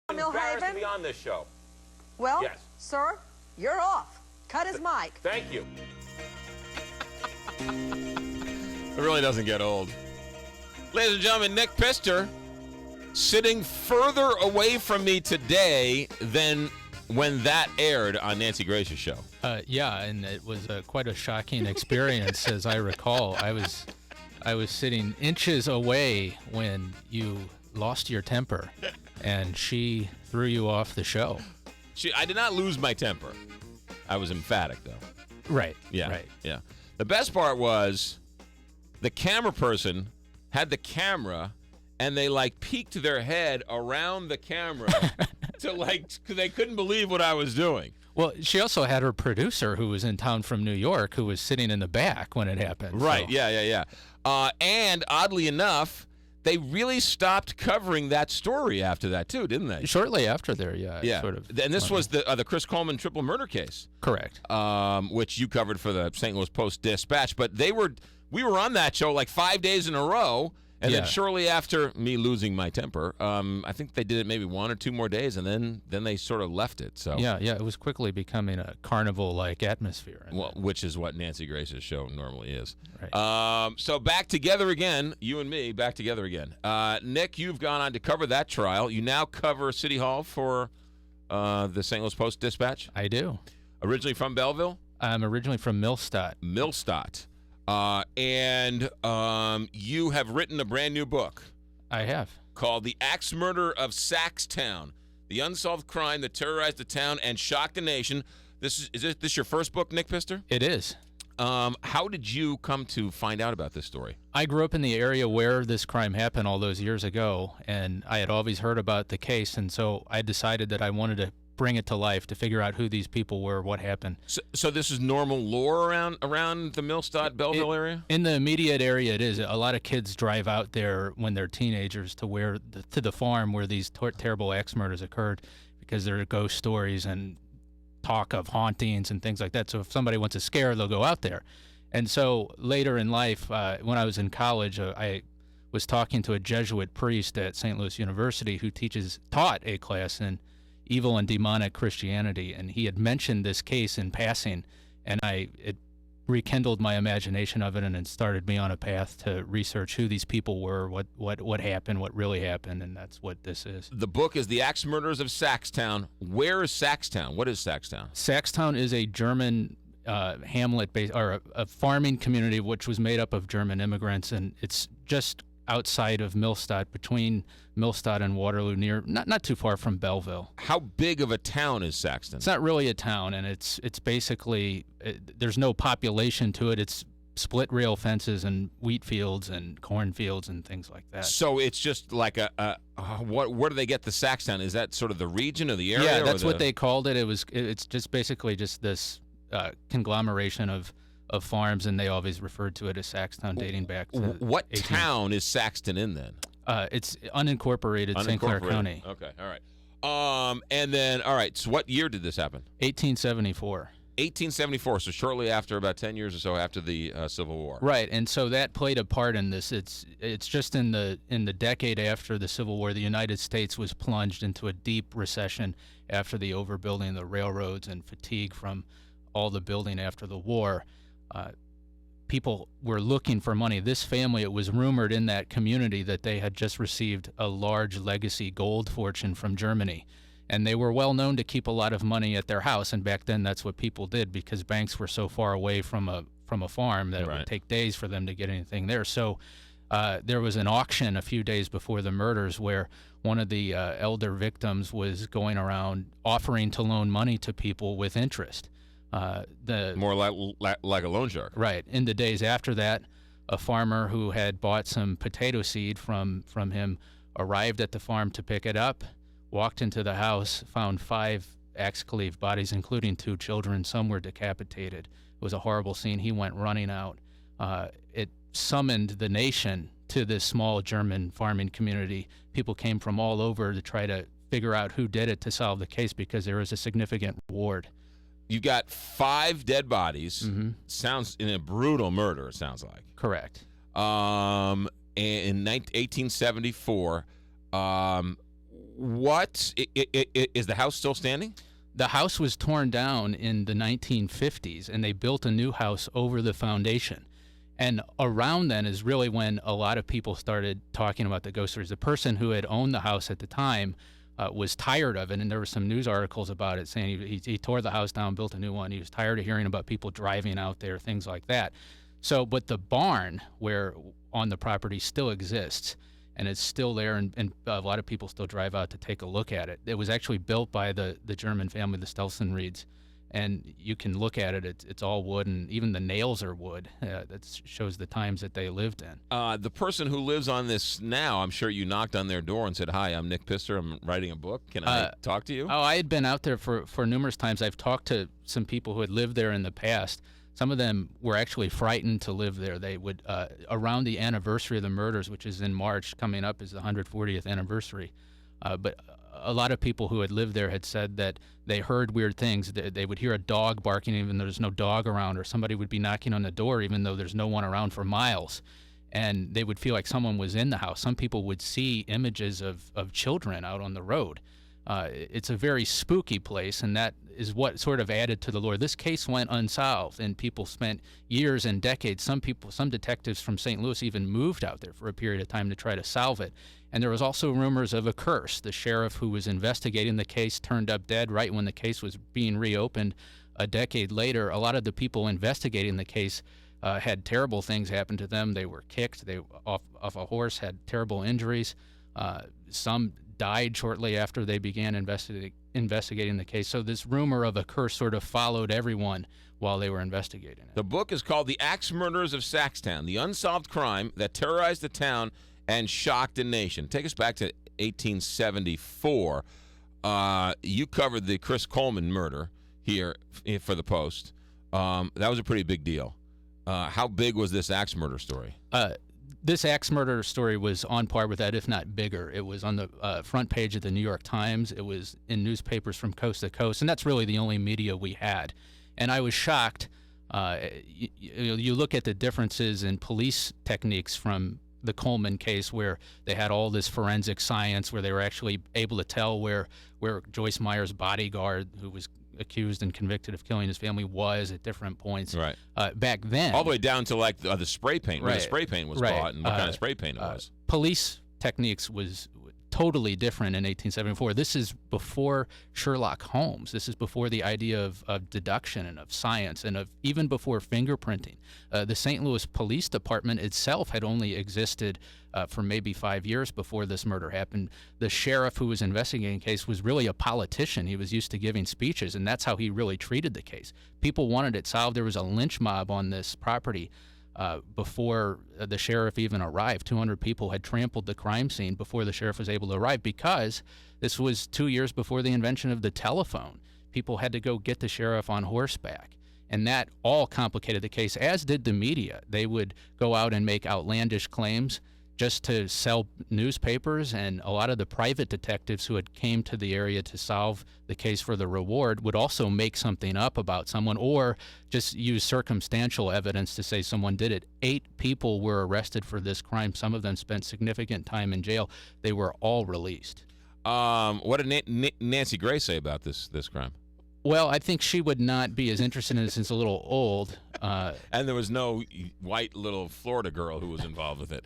Embarrassed to be on this show. Well, yes. Sir, you're off. Cut his mic. Thank you. It really doesn't get old. Ladies and gentlemen, Nick Pistor sitting further away from me today than when that aired on Nancy Grace's show. Yeah, and it was quite a shocking experience, as I recall. I was sitting inches away when you lost your temper, and she threw you off the show. I did not lose my temper. I was emphatic, though. Right. Yeah. Right. Yeah. The best part was the camera person had the camera, and they peeked their head around the camera because they couldn't believe what I was doing. Well, she also had her producer, who was in town from New York, who was sitting in the back when it happened. Right. So. Yeah. And oddly enough, they really stopped covering that story after that too, didn't they? Shortly after there, yeah. Sort of. And this was the Chris Coleman triple murder case. Correct. Which you covered for the St. Louis Post-Dispatch. But we were on that show 5 days in a row. And then shortly after me losing my temper, I think they did it maybe 1 or 2 more days, and then they sort of left it. So yeah, it was quickly becoming a carnival-like atmosphere. Well, which is what Nancy Grace's show normally is. Right. So back together again, you and me, back together again. Nick, you've gone on to cover that trial. You now cover City Hall for the St. Louis Post-Dispatch? I do. Originally from Belleville? I'm originally from Millstadt. And you have written a brand new book. I have. Called The Axe Murder of Saxton, the unsolved crime that terrorized the town and shocked the nation. Is this your first book, Nick Pistor? It is. How did you come to find out about this story? I grew up in the area where this crime happened all those years ago, and I had always heard about the case, and so I decided that I wanted to bring it to life to figure out who these people were, what happened. So this is normal lore around the Millstadt, Belleville area? In the immediate area, it is. A lot of kids drive out there when they're teenagers to the farm where these terrible axe murders occurred, because there are ghost stories and talk of hauntings and things like that. So if somebody wants a scare, they'll go out there. And so later in life, when I was in college, I was talking to a Jesuit priest at St. Louis University who taught a class in evil and demonic Christianity, and he had mentioned this case in passing, and it rekindled my imagination of it, and it started me on a path to research who these people were, what happened, what really happened, and that's what this is. The book is The Axe Murders of Saxton. Where is Saxton? What is Saxton? Saxton is a German hamlet or a farming community which was made up of German immigrants, and it's just outside of Millstadt, between Millstadt and Waterloo, not too far from Belleville. How big of a town is Saxton? It's not really a town, and it's basically there's no population to it. It's split rail fences and wheat fields and cornfields and things like that. So it's just like where do they get the Saxton? Is that sort of the region or the area? Yeah, that's what they called it. It's just basically just this conglomeration of farms, and they always referred to it as Saxton, dating back to what town is Saxton in then? It's unincorporated St. Clair County. Okay, all right. And then, all right, so what year did this happen? 1874. 1874, so shortly after, about 10 years or so after the Civil War. Right, and so that played a part in this. It's just in the decade after the Civil War, the United States was plunged into a deep recession after the overbuilding of the railroads and fatigue from all the building after the war. People were looking for money. This family, it was rumored in that community that they had just received a large legacy gold fortune from Germany. And they were well known to keep a lot of money at their house. And back then, that's what people did, because banks were so far away from a farm that it would take days for them to get anything there. So there was an auction a few days before the murders where one of the elder victims was going around offering to loan money to people with interest. More like a loan shark. Right. In the days after that, a farmer who had bought some potato seed from him arrived at the farm to pick it up, walked into the house, found 5 axe-cleaved bodies, including 2 children. Some were decapitated. It was a horrible scene. He went running out. It summoned the nation to this small German farming community. People came from all over to try to figure out who did it to solve the case, because there was a significant reward. You got 5 dead bodies. Mm-hmm. Sounds in a brutal murder, it sounds like. Correct. In 1874, what is the house still standing? The house was torn down in the 1950s, and they built a new house over the foundation. And around then is really when a lot of people started talking about the ghost stories. The person who had owned the house at the time was tired of it, and there were some news articles about it saying he tore the house down, built a new one. He was tired of hearing about people driving out there, things like that. So, but the barn where on the property still exists, and it's still there, and a lot of people still drive out to take a look at it. It was actually built by the German family, the Stelzenrieds. And you can look at it, it's all wood, and even the nails are wood. That shows the times that they lived in. The person who lives on this now, I'm sure you knocked on their door and said, "Hi, I'm Nick Pistor. I'm writing a book. Can I talk to you?" Oh, I had been out there for numerous times. I've talked to some people who had lived there in the past. Some of them were actually frightened to live there. They would, around the anniversary of the murders, which is in March, coming up is the 140th anniversary, but a lot of people who had lived there had said that they heard weird things. They would hear a dog barking even though there's no dog around, or somebody would be knocking on the door even though there's no one around for miles. And they would feel like someone was in the house. Some people would see images of children out on the road. It's a very spooky place, and that is what sort of added to the lore. This case went unsolved, and people spent years and decades. Some detectives from St. Louis even moved out there for a period of time to try to solve it. And there was also rumors of a curse. The sheriff who was investigating the case turned up dead right when the case was being reopened a decade later. A lot of the people investigating the case had terrible things happen to them. They were kicked. They off a horse, had terrible injuries. Some died shortly after they began investigating the case. So this rumor of a curse sort of followed everyone while they were investigating it. The book is called The Axe Murders of Saxton, the unsolved crime that terrorized the town and shocked the nation. Take us back to 1874. You covered the Chris Coleman murder here for the Post. That was a pretty big deal. How big was this axe murder story? This axe murder story was on par with that, if not bigger. It was on the front page of the New York Times. It was in newspapers from coast to coast, and that's really the only media we had. And I was shocked. You look at the differences in police techniques from the Coleman case, where they had all this forensic science, where they were actually able to tell where Joyce Meyer's bodyguard, who was accused and convicted of killing his family, was at different points. Right. Back then, all the way down to like the spray paint, where the spray paint was bought, and what kind of spray paint it was. Police techniques was totally different in 1874. This is before Sherlock Holmes. This is before the idea of deduction and of science, and of even before fingerprinting. The St. Louis Police Department itself had only existed for maybe 5 years before this murder happened. The sheriff who was investigating the case was really a politician. He was used to giving speeches, and that's how he really treated the case. People wanted it solved. There was a lynch mob on this property before the sheriff even arrived. 200 people had trampled the crime scene before the sheriff was able to arrive, because this was 2 years before the invention of the telephone. People had to go get the sheriff on horseback, and that all complicated the case, as did the media. They would go out and make outlandish claims just to sell newspapers, and a lot of the private detectives who had came to the area to solve the case for the reward would also make something up about someone, or just use circumstantial evidence to say someone did it. 8 people were arrested for this crime. Some of them spent significant time in jail. They were all released. What did Nancy Gray say about this crime? Well, I think she would not be as interested in it since it's a little old. And there was no white little Florida girl who was involved with it.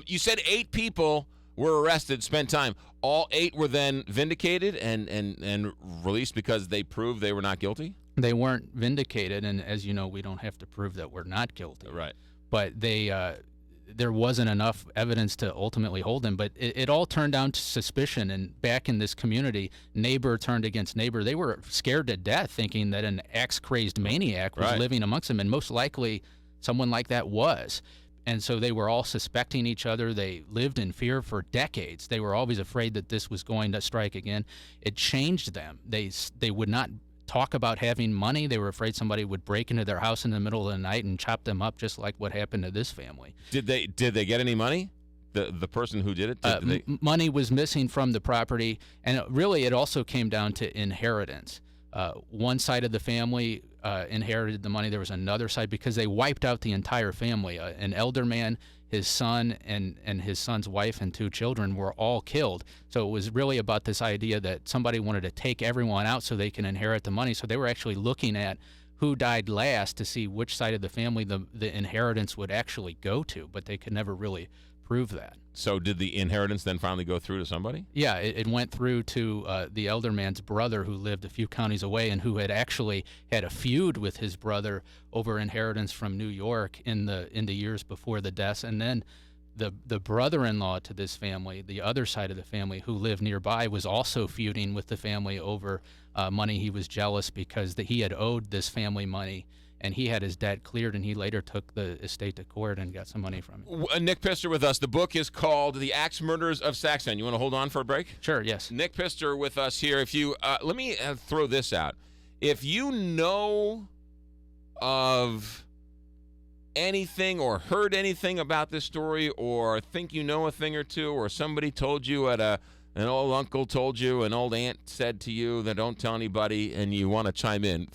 You said 8 people were arrested, spent time. All 8 were then vindicated and released because they proved they were not guilty? They weren't vindicated, and as you know, we don't have to prove that we're not guilty. Right. But there wasn't enough evidence to ultimately hold them. But it all turned down to suspicion, and back in this community, neighbor turned against neighbor. They were scared to death, thinking that an axe-crazed maniac was living amongst them, and most likely someone like that was. And so they were all suspecting each other. They lived in fear for decades. They were always afraid that this was going to strike again. It changed them. They would not talk about having money. They were afraid somebody would break into their house in the middle of the night and chop them up, just like what happened to this family. Did they get any money? The person who did it? Money was missing from the property, and it also came down to inheritance. One side of the family inherited the money. There was another side, because they wiped out the entire family. An elder man, his son and his son's wife and 2 children were all killed. So it was really about this idea that somebody wanted to take everyone out so they can inherit the money. So they were actually looking at who died last to see which side of the family the inheritance would actually go to, but they could never really prove that. So did the inheritance then finally go through to somebody? Yeah, it went through to the elder man's brother, who lived a few counties away and who had actually had a feud with his brother over inheritance from New York in the years before the deaths. And then the brother-in-law to this family, the other side of the family who lived nearby, was also feuding with the family over money. He was jealous because he had owed this family money, and he had his debt cleared, and he later took the estate to court and got some money from it. Nick Pistor with us. The book is called The Axe Murders of Saxton. You want to hold on for a break? Sure, yes. Nick Pistor with us here. If you let me throw this out. If you know of anything or heard anything about this story, or think you know a thing or two, or somebody told you an old uncle told you, an old aunt said to you that don't tell anybody, and you want to chime in,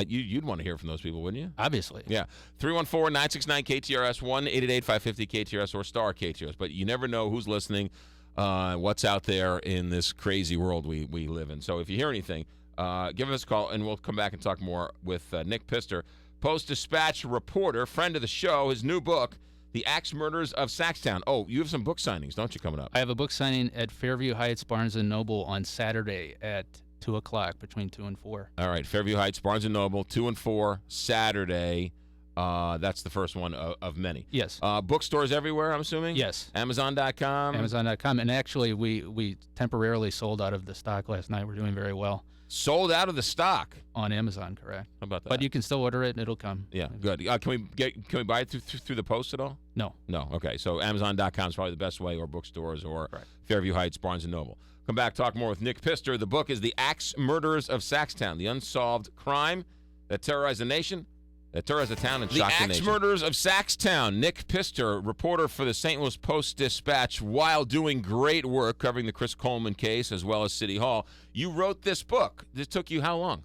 you'd want to hear from those people, wouldn't you? Obviously. Yeah. 314-969-KTRS, 1-888-550-KTRS, or star KTRS. But you never know who's listening, what's out there in this crazy world we live in. So if you hear anything, give us a call, and we'll come back and talk more with Nick Pistor, Post-Dispatch reporter, friend of the show. His new book, The Axe Murders of Saxton. Oh, you have some book signings, don't you, coming up? I have a book signing at Fairview Heights Barnes & Noble on Saturday at 2 o'clock, between 2 and 4. All right, Fairview Heights, Barnes & Noble, 2 and 4, Saturday. That's the first one of many. Yes. Bookstores everywhere, I'm assuming? Yes. Amazon.com? Amazon.com. And actually, we temporarily sold out of the stock last night. We're doing very well. Sold out of the stock? On Amazon, correct. How about that? But you can still order it, and it'll come. Yeah, good. Can we buy it through the post at all? No. No. Okay. So Amazon.com is probably the best way, or bookstores, or Correct. Fairview Heights, Barnes & Noble. Come back, talk more with Nick Pistor. The book is The Axe Murders of Saxton, the unsolved crime that terrorized the nation, that terrorized the town, and shocked the nation. The Axe Murders of Saxton. Nick Pistor, reporter for the St. Louis Post-Dispatch, while doing great work covering the Chris Coleman case as well as City Hall. You wrote this book. This took you how long?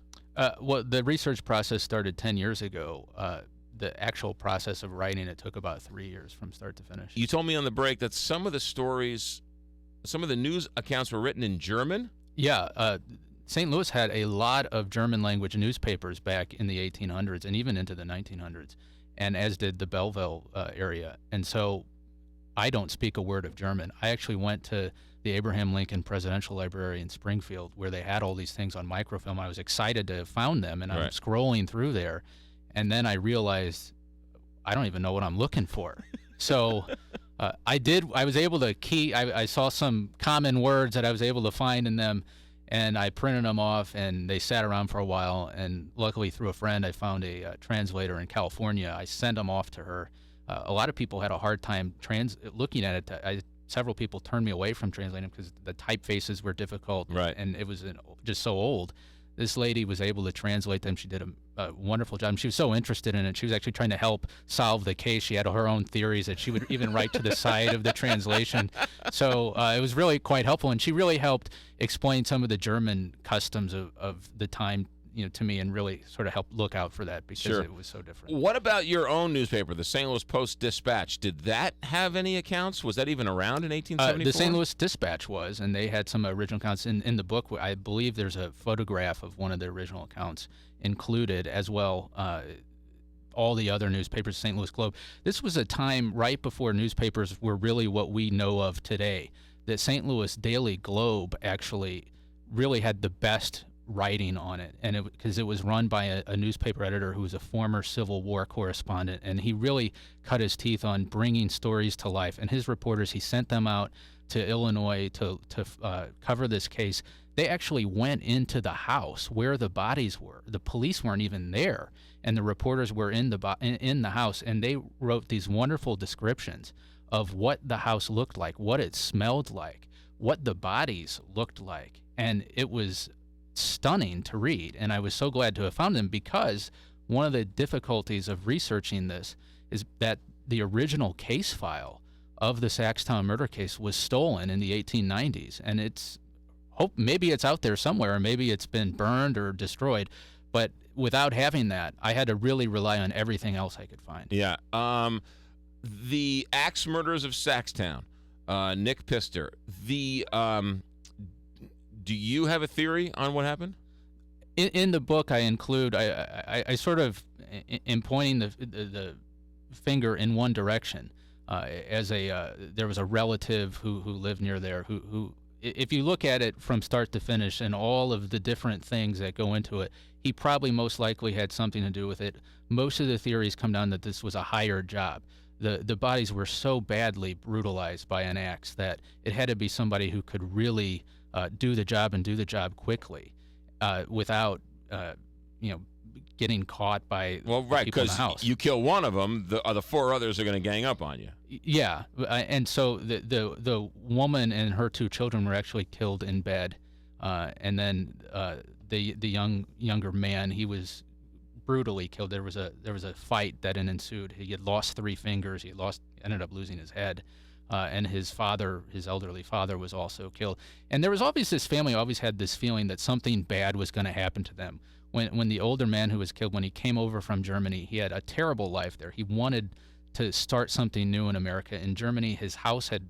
Well, the research process started 10 years ago. The actual process of writing it took about 3 years from start to finish. You told me on the break that some of the stories, some of the news accounts were written in German? Yeah. St. Louis had a lot of German-language newspapers back in the 1800s and even into the 1900s, and as did the Belleville area. And so I don't speak a word of German. I actually went to the Abraham Lincoln Presidential Library in Springfield, where they had all these things on microfilm. I was excited to have found them, and I'm scrolling through there, and then I realized I don't even know what I'm looking for. So I was able to I saw some common words that I was able to find in them, and I printed them off, and they sat around for a while, and luckily through a friend I found a translator in California. I sent them off to her. A lot of people had a hard time looking at it. Several people turned me away from translating because the typefaces were difficult, and it was just so old. This lady was able to translate them. She did a wonderful job. She was so interested in it. She was actually trying to help solve the case. She had her own theories that she would even write to the side of the translation. So it was really quite helpful, and she really helped explain some of the German customs of the time, to me, and really sort of helped look out for that because it was so different. What about your own newspaper, the St. Louis Post-Dispatch? Did that have any accounts? Was that even around in 1874? The St. Louis Dispatch was, and they had some original accounts. In the book, I believe there's a photograph of one of the original accounts included, as well all the other newspapers, St. Louis Globe. This was a time right before newspapers were really what we know of today. The St. Louis Daily Globe actually really had the best writing on it, and because it was run by a newspaper editor who was a former Civil War correspondent, and he really cut his teeth on bringing stories to life. And his reporters, he sent them out to Illinois to cover this case. They actually went into the house where the bodies were. The police weren't even there, and the reporters were in the house, and they wrote these wonderful descriptions of what the house looked like, what it smelled like, what the bodies looked like, and it was stunning to read. And I was so glad to have found them, because one of the difficulties of researching this is that the original case file of the Saxton murder case was stolen in the 1890s, and maybe it's out there somewhere, or maybe it's been burned or destroyed, but without having that, I had to really rely on everything else I could find. Yeah. The axe murders of Saxton, Nick Pistor. Do you have a theory on what happened? In the book, I include I sort of am pointing the finger in one direction. There was a relative who lived near there who if you look at it from start to finish and all of the different things that go into it, he probably most likely had something to do with it. Most of the theories come down that this was a hired job. The bodies were so badly brutalized by an axe that it had to be somebody who could really do the job and do the job quickly without getting caught by well, right, people in the because house. you kill one of them, the four others are going to gang up on you. Yeah, and so the woman and her two children were actually killed in bed, and then the younger man, he was brutally killed. There was a fight that ensued. He had lost 3 fingers. Ended up losing his head, and his elderly father, was also killed. And there was always this family always had this feeling that something bad was going to happen to them. When the older man who was killed, when he came over from Germany, he had a terrible life there. He wanted to start something new in America. In Germany, his house had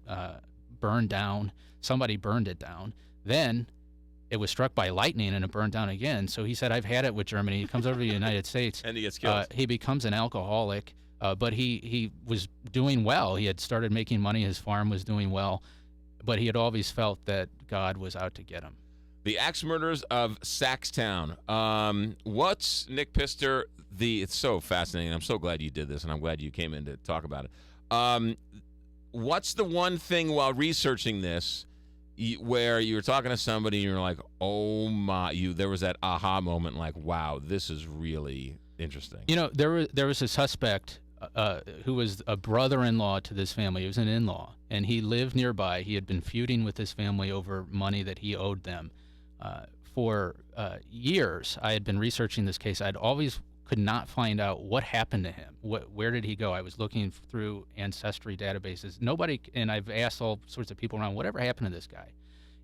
burned down. Somebody burned it down. Then it was struck by lightning and it burned down again. So he said, I've had it with Germany. He comes over to the United States. And he gets killed. He becomes an alcoholic, but he was doing well. He had started making money. His farm was doing well. But he had always felt that God was out to get him. The Axe Murders of Saxton. What's Nick Pistor? It's so fascinating. I'm so glad you did this, and I'm glad you came in to talk about it. What's the one thing while researching this where you were talking to somebody and you're like, oh my, there was that aha moment, like, wow, this is really interesting. There was a suspect who was a brother-in-law to this family. He was an in-law, and he lived nearby. He had been feuding with this family over money that he owed them. For years, I had been researching this case. I'd always could not find out what happened to him. Where did he go? I was looking through ancestry databases. Nobody, and I've asked all sorts of people around, whatever happened to this guy?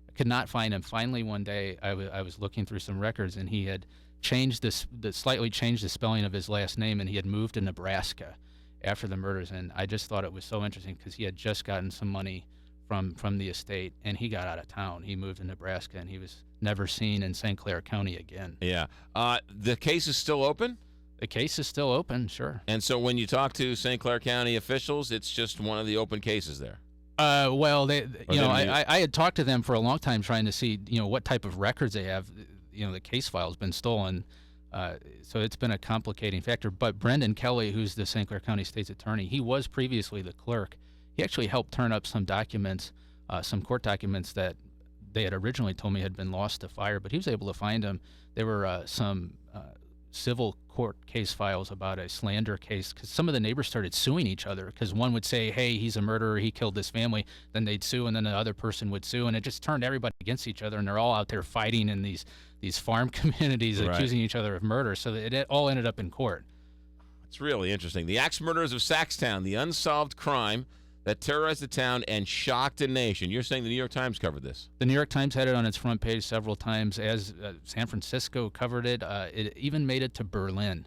I could not find him. Finally, one day, I was looking through some records, and he had slightly changed the spelling of his last name, and he had moved to Nebraska after the murders. And I just thought it was so interesting because he had just gotten some money from the estate, and he got out of town. He moved to Nebraska, and he was never seen in St. Clair County again. Yeah. The case is still open? The case is still open, sure. And so when you talk to St. Clair County officials, it's just one of the open cases there? Well, I had talked to them for a long time trying to see, what type of records they have. The case file's been stolen, so it's been a complicating factor. But Brendan Kelly, who's the St. Clair County State's attorney, he was previously the clerk. He actually helped turn up some documents, some court documents that they had originally told me had been lost to fire, but he was able to find them. There were some civil court case files about a slander case because some of the neighbors started suing each other because one would say, hey, he's a murderer, he killed this family. Then they'd sue, and then the other person would sue, and it just turned everybody against each other, and they're all out there fighting in these farm communities, right, accusing each other of murder. So it all ended up in court. It's really interesting. The Axe Murders of Saxton, the unsolved crime that terrorized the town and shocked a nation. You're saying the New York Times covered this? The New York Times had it on its front page several times, as San Francisco covered it. It even made it to Berlin.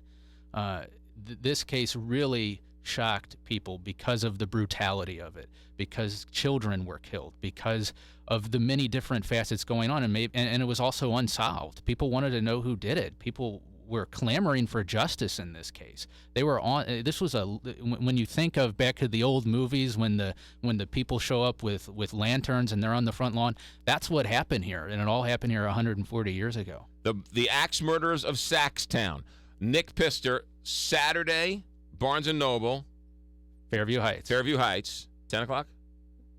This case really shocked people because of the brutality of it, because children were killed, because of the many different facets going on, and it was also unsolved. People wanted to know who did it. People were clamoring for justice in this case. They were on. This was when you think of back to the old movies when the people show up with lanterns and they're on the front lawn. That's what happened here, and it all happened here 140 years ago. The Axe Murders of Saxton. Nick Pistor, Saturday, Barnes & Noble. Fairview Heights. 10 o'clock?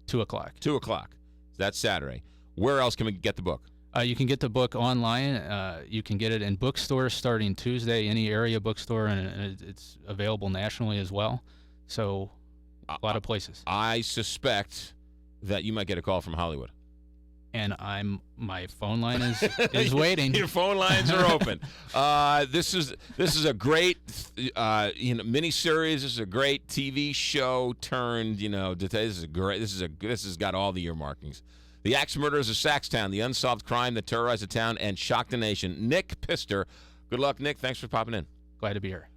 2 o'clock. 2 o'clock. That's Saturday. Where else can we get the book? You can get the book online. You can get it in bookstores starting Tuesday, any area bookstore, and it's available nationally as well. So a lot of places. I suspect that you might get a call from Hollywood. And my phone line is waiting. Your phone lines are open. This is a great miniseries. This is a great TV show turned This is great. This has got all the earmarkings. The Axe Murders of Saxton, the unsolved crime that terrorized the town and shocked the nation. Nick Pistor. Good luck, Nick. Thanks for popping in. Glad to be here.